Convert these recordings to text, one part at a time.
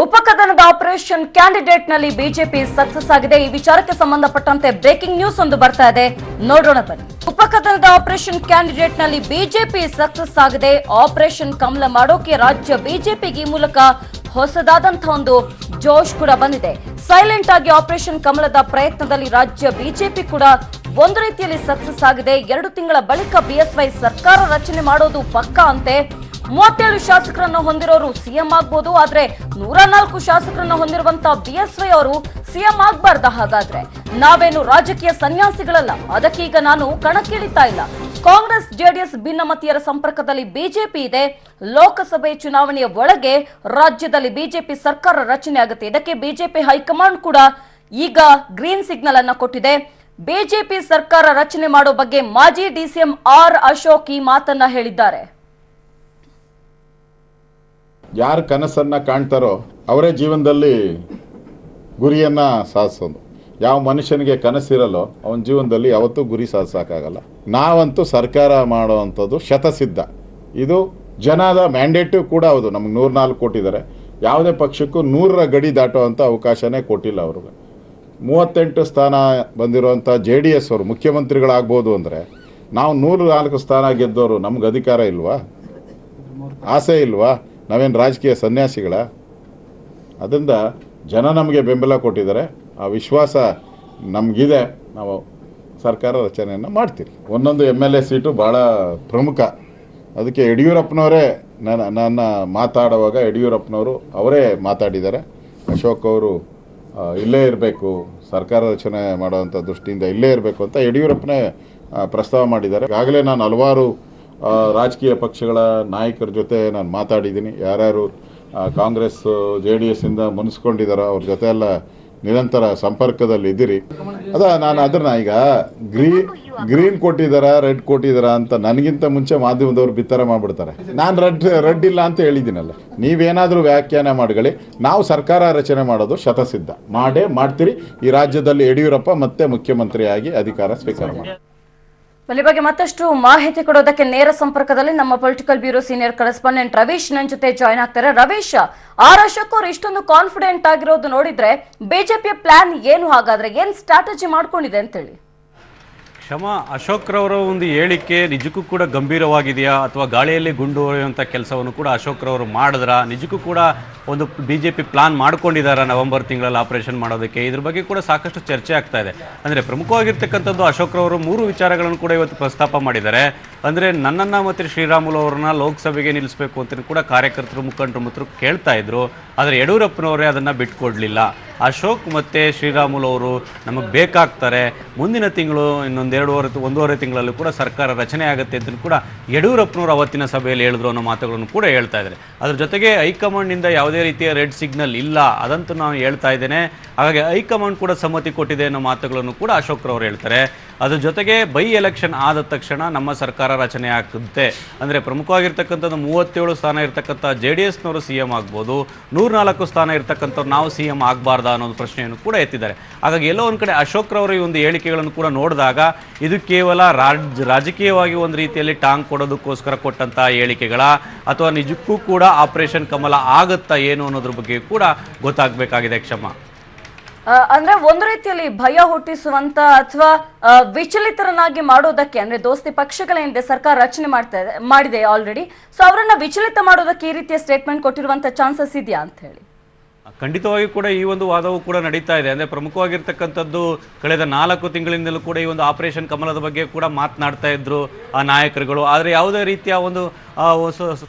ಉಪಕಥನದ operation candidate ನಲ್ಲಿ BJP success ಆಗಿದೆ. ಈ ವಿಚಾರಕ್ಕೆ ಸಂಬಂಧಪಟ್ಟಂತೆ ಬ್ರೇಕಿಂಗ್ ನ್ಯೂಸ್ ಒಂದು ಬರ್ತಾ ಇದೆ, ನೋಡೋಣ ಬನ್ನಿ. ಉಪಕಥನದ ಆಪರೇಷನ್ ಕ್ಯಾಂಡಿಡೇಟ್ ನಲ್ಲಿ ಬಿಜೆಪಿ ಸಕ್ಸಸ್ ಆಗಿದೆ. ಆಪರೇಷನ್ ಕಮಲ ಮಾಡೋಕೆ ರಾಜ್ಯ ಬಿಜೆಪಿಗೆ ಈ ಮೂಲಕ ಹೊಸದಾದಂತಹ ಒಂದು ಜೋಶ್ ಕೂಡ ಬಂದಿದೆ. ಸೈಲೆಂಟ್ ಆಗಿ ಆಪರೇಷನ್ ಕಮಲದ ಪ್ರಯತ್ನದಲ್ಲಿ ರಾಜ್ಯ ಬಿಜೆಪಿ ಕೂಡ ಒಂದು ರೀತಿಯಲ್ಲಿ ಸಕ್ಸಸ್ ಆಗಿದೆ. 2 ತಿಂಗಳ ಬಳಿಕ ಬಿಎಸ್ವೈ ಸರ್ಕಾರ ರಚನೆ ಮಾಡೋದು ಪಕ್ಕಾ ಅಂತೆ. 37 ಶಾಸಕರನ್ನು ಹೊಂದಿರೋರು ಸಿಎಂ ಆಗ್ಬೋದು, ಆದ್ರೆ 104 ಶಾಸಕರನ್ನು ಹೊಂದಿರುವಂತಹ ಬಿಎಸ್ವೈ ಅವರು ಸಿಎಂ ಆಗ್ಬಾರ್ದ? ಹಾಗಾದ್ರೆ ನಾವೇನು ರಾಜಕೀಯ ಸನ್ಯಾಸಿಗಳಲ್ಲ, ಅದಕ್ಕೀಗ ನಾನು ಕಣಕ್ಕಿಳಿತಾ ಇಲ್ಲ. ಕಾಂಗ್ರೆಸ್ ಜೆಡಿಎಸ್ ಭಿನ್ನಮತೀಯರ ಸಂಪರ್ಕದಲ್ಲಿ ಬಿಜೆಪಿ ಇದೆ. ಲೋಕಸಭೆ ಚುನಾವಣೆಯ ಒಳಗೆ ರಾಜ್ಯದಲ್ಲಿ ಬಿಜೆಪಿ ಸರ್ಕಾರ ರಚನೆ ಆಗುತ್ತೆ. ಇದಕ್ಕೆ ಬಿಜೆಪಿ ಹೈಕಮಾಂಡ್ ಕೂಡ ಈಗ ಗ್ರೀನ್ ಸಿಗ್ನಲ್ ಅನ್ನ ಕೊಟ್ಟಿದೆ. ಬಿಜೆಪಿ ಸರ್ಕಾರ ರಚನೆ ಮಾಡೋ ಬಗ್ಗೆ ಮಾಜಿ ಡಿಸಿಎಂ ಆರ್ ಅಶೋಕ್ ಈ ಮಾತನ್ನ ಹೇಳಿದ್ದಾರೆ. ಯಾರು ಕನಸನ್ನು ಕಾಣ್ತಾರೋ ಅವರೇ ಜೀವನದಲ್ಲಿ ಗುರಿಯನ್ನು ಸಾಧಿಸೋದು. ಯಾವ ಮನುಷ್ಯನಿಗೆ ಕನಸಿರಲ್ಲೋ ಅವನ ಜೀವನದಲ್ಲಿ ಯಾವತ್ತೂ ಗುರಿ ಸಾಧಿಸೋಕ್ಕಾಗಲ್ಲ. ನಾವಂತೂ ಸರ್ಕಾರ ಮಾಡೋವಂಥದ್ದು ಶತಸಿದ್ಧ. ಇದು ಜನದ ಮ್ಯಾಂಡೇಟು ಕೂಡ ಹೌದು. ನಮಗೆ 104 ಕೊಟ್ಟಿದ್ದಾರೆ. ಯಾವುದೇ ಪಕ್ಷಕ್ಕೂ 100ರ ಗಡಿ ದಾಟುವಂಥ ಅವಕಾಶನೇ ಕೊಟ್ಟಿಲ್ಲ ಅವ್ರಿಗೆ. 38 ಸ್ಥಾನ ಬಂದಿರುವಂಥ JDS ಅವರು ಮುಖ್ಯಮಂತ್ರಿಗಳಾಗ್ಬೋದು ಅಂದರೆ ನಾವು 104 ಸ್ಥಾನ ಗೆದ್ದವರು ನಮ್ಗೆ ಅಧಿಕಾರ ಇಲ್ವಾ? ಆಸೆ ಇಲ್ವಾ? ನಾವೇನು ರಾಜಕೀಯ ಸನ್ಯಾಸಿಗಳ? ಅದರಿಂದ ಜನ ನಮಗೆ ಬೆಂಬಲ ಕೊಟ್ಟಿದ್ದಾರೆ. ಆ ವಿಶ್ವಾಸ ನಮಗಿದೆ. ನಾವು ಸರ್ಕಾರ ರಚನೆಯನ್ನು ಮಾಡ್ತೀವಿ. ಒಂದೊಂದು MLA ಸೀಟು ಭಾಳ ಪ್ರಮುಖ. ಅದಕ್ಕೆ ಯಡಿಯೂರಪ್ಪನವರೇ ನನ್ನ ಮಾತಾಡುವಾಗ ಯಡಿಯೂರಪ್ಪನವರು ಅವರೇ ಮಾತಾಡಿದ್ದಾರೆ. ಅಶೋಕ್ ಅವರು ಇಲ್ಲೇ ಇರಬೇಕು, ಸರ್ಕಾರ ರಚನೆ ಮಾಡುವಂಥ ದೃಷ್ಟಿಯಿಂದ ಇಲ್ಲೇ ಇರಬೇಕು ಅಂತ ಯಡಿಯೂರಪ್ಪನೇ ಪ್ರಸ್ತಾವ ಮಾಡಿದ್ದಾರೆ. ಈಗಾಗಲೇ ನಾನು ಹಲವಾರು ರಾಜಕೀಯ ಪಕ್ಷಗಳ ನಾಯಕರ ಜೊತೆ ನಾನು ಮಾತಾಡಿದ್ದೀನಿ. ಯಾರ್ಯಾರು ಕಾಂಗ್ರೆಸ್ JDS ಇಂದ ಮುನಿಸ್ಕೊಂಡಿದ್ದಾರೋ ಅವ್ರ ಜೊತೆ ಎಲ್ಲ ನಿರಂತರ ಸಂಪರ್ಕದಲ್ಲಿ ಇದ್ದೀರಿ. ನಾನು ಅದನ್ನ ಈಗ ಗ್ರೀನ್ ಕೊಟ್ಟಿದ್ದಾರಾ ರೆಡ್ ಕೊಟ್ಟಿದ್ದಾರಾ ಅಂತ ನನಗಿಂತ ಮುಂಚೆ ಮಾಧ್ಯಮದವ್ರು ಬಿತ್ತರ ಮಾಡಿಬಿಡ್ತಾರೆ. ನಾನು ರೆಡ್ ಇಲ್ಲ ಅಂತ ಹೇಳಿದ್ದೀನಲ್ಲ. ನೀವೇನಾದರೂ ವ್ಯಾಖ್ಯಾನ ಮಾಡ್ಕೊಳ್ಳಿ. ನಾವು ಸರ್ಕಾರ ರಚನೆ ಮಾಡೋದು ಶತಸಿದ್ಧ. ಮಾಡ್ತೀರಿ. ಈ ರಾಜ್ಯದಲ್ಲಿ ಯಡಿಯೂರಪ್ಪ ಮತ್ತೆ ಮುಖ್ಯಮಂತ್ರಿಯಾಗಿ ಅಧಿಕಾರ ಸ್ವೀಕಾರ ಮಾಡಿ. ಈ ಬಗ್ಗೆ ಮತ್ತಷ್ಟು ಮಾಹಿತಿ ಕೊಡೋದಕ್ಕೆ ನೇರ ಸಂಪರ್ಕದಲ್ಲಿ ನಮ್ಮ political bureau senior correspondent Ravish ನನ್ನ ಜೊತೆ ಜಾಯ್ನ್ ಆಗ್ತಾರೆ. ರವೀಶ್, ಆರ್ ಅಶೋಕ್ ಅವರು ಇಷ್ಟೊಂದು ಕಾನ್ಫಿಡೆಂಟ್ ಆಗಿರೋದು ನೋಡಿದ್ರೆ ಬಿಜೆಪಿಯ ಪ್ಲಾನ್ ಏನು? ಹಾಗಾದ್ರೆ ಏನ್ ಸ್ಟ್ರಾಟಜಿ ಮಾಡ್ಕೊಂಡಿದೆ ಅಂತೇಳಿ? ಕ್ಷಮಾ, ಅಶೋಕ್ ರವರ ಒಂದು ಹೇಳಿಕೆ ನಿಜಕ್ಕೂ ಕೂಡ ಗಂಭೀರವಾಗಿದೆಯಾ ಅಥವಾ ಗಾಳಿಯಲ್ಲಿ ಗುಂಡು ಹೊಡೆಯುವಂಥ ಕೆಲಸವನ್ನು ಕೂಡ ಅಶೋಕ್ ರವರು ಮಾಡಿದ್ರ? ನಿಜಕ್ಕೂ ಕೂಡ ಒಂದು BJP ಪ್ಲಾನ್ ಮಾಡ್ಕೊಂಡಿದ್ದಾರೆ ನವೆಂಬರ್ ತಿಂಗಳಲ್ಲಿ ಆಪರೇಷನ್ ಮಾಡೋದಕ್ಕೆ? ಇದ್ರ ಬಗ್ಗೆ ಕೂಡ ಸಾಕಷ್ಟು ಚರ್ಚೆ ಆಗ್ತಾ ಇದೆ. ಅಂದರೆ ಪ್ರಮುಖವಾಗಿರ್ತಕ್ಕಂಥದ್ದು ಅಶೋಕ್ ರವರು 3 ವಿಚಾರಗಳನ್ನು ಕೂಡ ಇವತ್ತು ಪ್ರಸ್ತಾಪ ಮಾಡಿದ್ದಾರೆ. ಅಂದರೆ ನನ್ನನ್ನು ಮತ್ತು ಶ್ರೀರಾಮುಲು ಅವರನ್ನ ಲೋಕಸಭೆಗೆ ನಿಲ್ಲಿಸಬೇಕು ಅಂತ ಕೂಡ ಕಾರ್ಯಕರ್ತರು ಮುಖಂಡರು ಕೇಳ್ತಾ ಇದ್ರು. ಆದರೆ ಯಡಿಯೂರಪ್ಪನವರೇ ಅದನ್ನು ಬಿಟ್ಕೊಡ್ಲಿಲ್ಲ. ಅಶೋಕ್ ಮತ್ತು ಶ್ರೀರಾಮುಲು ಅವರು ನಮಗೆ ಬೇಕಾಗ್ತಾರೆ, ಮುಂದಿನ ತಿಂಗಳು ಒಂದೂವರೆ ತಿಂಗಳಲ್ಲೂ ಕೂಡ ಸರ್ಕಾರ ರಚನೆ ಆಗುತ್ತೆ ಅಂತ ಕೂಡ ಯಡಿಯೂರಪ್ಪನವರು ಅವತ್ತಿನ ಸಭೆಯಲ್ಲಿ ಹೇಳಿದ್ರು ಅನ್ನೋ ಮಾತುಗಳನ್ನು ಕೂಡ ಹೇಳ್ತಾ ಇದ್ದಾರೆ. ಅದ್ರ ಜೊತೆಗೆ ಹೈಕಮಾಂಡ್ನಿಂದ ಯಾವುದೇ ರೀತಿಯ ರೆಡ್ ಸಿಗ್ನಲ್ ಇಲ್ಲ, ಅದಂತೂ ನಾನು ಹೇಳ್ತಾ ಇದ್ದೇನೆ. ಹಾಗಾಗಿ ಹೈಕಮಾಂಡ್ ಕೂಡ ಸಮ್ಮತಿ ಕೊಟ್ಟಿದೆ ಅನ್ನೋ ಮಾತುಗಳನ್ನು ಕೂಡ ಅಶೋಕ್ ರವರು ಹೇಳ್ತಾರೆ. ಅದ್ರ ಜೊತೆಗೆ ಬೈ ಎಲೆಕ್ಷನ್ ಆದ ತಕ್ಷಣ ನಮ್ಮ ಸರ್ಕಾರ ರಚನೆ ಆಗುತ್ತೆ. ಅಂದರೆ ಪ್ರಮುಖವಾಗಿರ್ತಕ್ಕಂಥದ್ದು 37 ಸ್ಥಾನ ಇರ್ತಕ್ಕಂಥ JDSನವರು CM ಆಗ್ಬೋದು, 104 ಸ್ಥಾನ ಇರ್ತಕ್ಕಂಥವ್ರು ನಾವು CM ಆಗಬಾರ್ದಾ ಅನ್ನೋದು ಪ್ರಶ್ನೆಯನ್ನು ಕೂಡ ಎತ್ತಿದ್ದಾರೆ. ಹಾಗಾಗಿ ಎಲ್ಲೋ ಒಂದು ಕಡೆ ಅಶೋಕ್ ರವರ ಈ ಒಂದು ಹೇಳಿಕೆಗಳನ್ನು ಕೂಡ ನೋಡಿದಾಗ ಇದು ಕೇವಲ ರಾಜಕೀಯವಾಗಿ ಒಂದು ರೀತಿಯಲ್ಲಿ ಟಾಂಗ್ ಕೊಡೋದಕ್ಕೋಸ್ಕರ ಕೊಟ್ಟಂಥ ಹೇಳಿಕೆಗಳ ಅಥವಾ ನಿಜಕ್ಕೂ ಕೂಡ ಆಪರೇಷನ್ ಕಮಲ ಆಗುತ್ತಾ ಏನು ಅನ್ನೋದ್ರ ಬಗ್ಗೆ ಕೂಡ ಗೊತ್ತಾಗಬೇಕಾಗಿದೆ. ಕ್ಷಮಾ, ಅಂದ್ರೆ ಒಂದು ರೀತಿಯಲ್ಲಿ ಭಯ ಹುಟ್ಟಿಸುವಂತ ಅಥವಾ ವಿಚಲಿತರನ್ನಾಗಿ ಮಾಡೋದಕ್ಕೆ, ಅಂದ್ರೆ ದೋಸ್ತಿ ಪಕ್ಷಗಳೇನಿದೆ ಸರ್ಕಾರ ರಚನೆ ಮಾಡಿದೆ ಆಲ್ರೆಡಿ, ಸೊ ಅವರನ್ನ ವಿಚಲಿತ ಮಾಡೋದಕ್ಕೆ ಈ ರೀತಿಯ ಸ್ಟೇಟ್ಮೆಂಟ್ ಕೊಟ್ಟಿರುವಂತ ಚಾನ್ಸಸ್ ಇದೆಯಾ ಅಂತ ಹೇಳಿ? ಖಂಡಿತವಾಗಿ ಕೂಡ ಈ ಒಂದು ವಾದವು ಕೂಡ ನಡೀತಾ ಇದೆ. ಅಂದರೆ ಪ್ರಮುಖವಾಗಿರ್ತಕ್ಕಂಥದ್ದು ಕಳೆದ 4 ತಿಂಗಳಿಂದಲೂ ಕೂಡ ಈ ಒಂದು ಆಪರೇಷನ್ ಕಮಲದ ಬಗ್ಗೆ ಕೂಡ ಮಾತನಾಡ್ತಾ ಇದ್ರು ಆ ನಾಯಕರುಗಳು. ಆದರೆ ಯಾವುದೇ ರೀತಿಯ ಒಂದು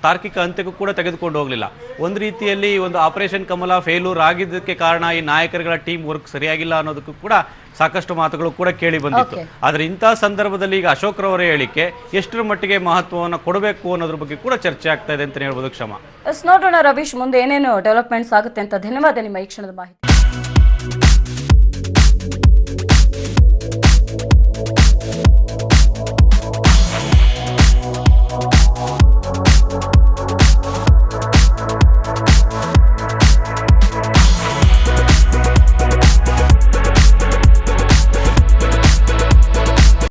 ತಾರ್ಕಿಕ ಅಂತ್ಯಕ್ಕೂ ಕೂಡ ತೆಗೆದುಕೊಂಡು ಹೋಗಲಿಲ್ಲ. ಒಂದು ರೀತಿಯಲ್ಲಿ ಈ ಒಂದು ಆಪರೇಷನ್ ಕಮಲ ಫೇಲ್ಯೂರ್ ಆಗಿದ್ದಕ್ಕೆ ಕಾರಣ ಈ ನಾಯಕರುಗಳ ಟೀಮ್ ವರ್ಕ್ ಸರಿಯಾಗಿಲ್ಲ ಅನ್ನೋದಕ್ಕೂ ಕೂಡ ಸಾಕಷ್ಟು ಮಾತುಗಳು ಕೂಡ ಕೇಳಿ ಬಂದಿತ್ತು. ಆದರೆ ಇಂತಹ ಸಂದರ್ಭದಲ್ಲಿ ಈಗ ಅಶೋಕ್ ರವರ ಹೇಳಿಕೆ ಎಷ್ಟರ ಮಟ್ಟಿಗೆ ಮಹತ್ವವನ್ನು ಕೊಡಬೇಕು ಅನ್ನೋದ್ರ ಬಗ್ಗೆ ಕೂಡ ಚರ್ಚೆ ಆಗ್ತಾ ಇದೆ ಅಂತ ಹೇಳ್ಬೋದು. ಕ್ಷಮಾ, ನೋಡೋಣ ರವೀಶ್, ಮುಂದೆ ಏನೇನು ಡೆವಲಪ್ಮೆಂಟ್ಸ್ ಆಗುತ್ತೆ ಅಂತ. ಧನ್ಯವಾದ ನಿಮ್ಮ ಈ ಕ್ಷಣದ ಮಾಹಿತಿ.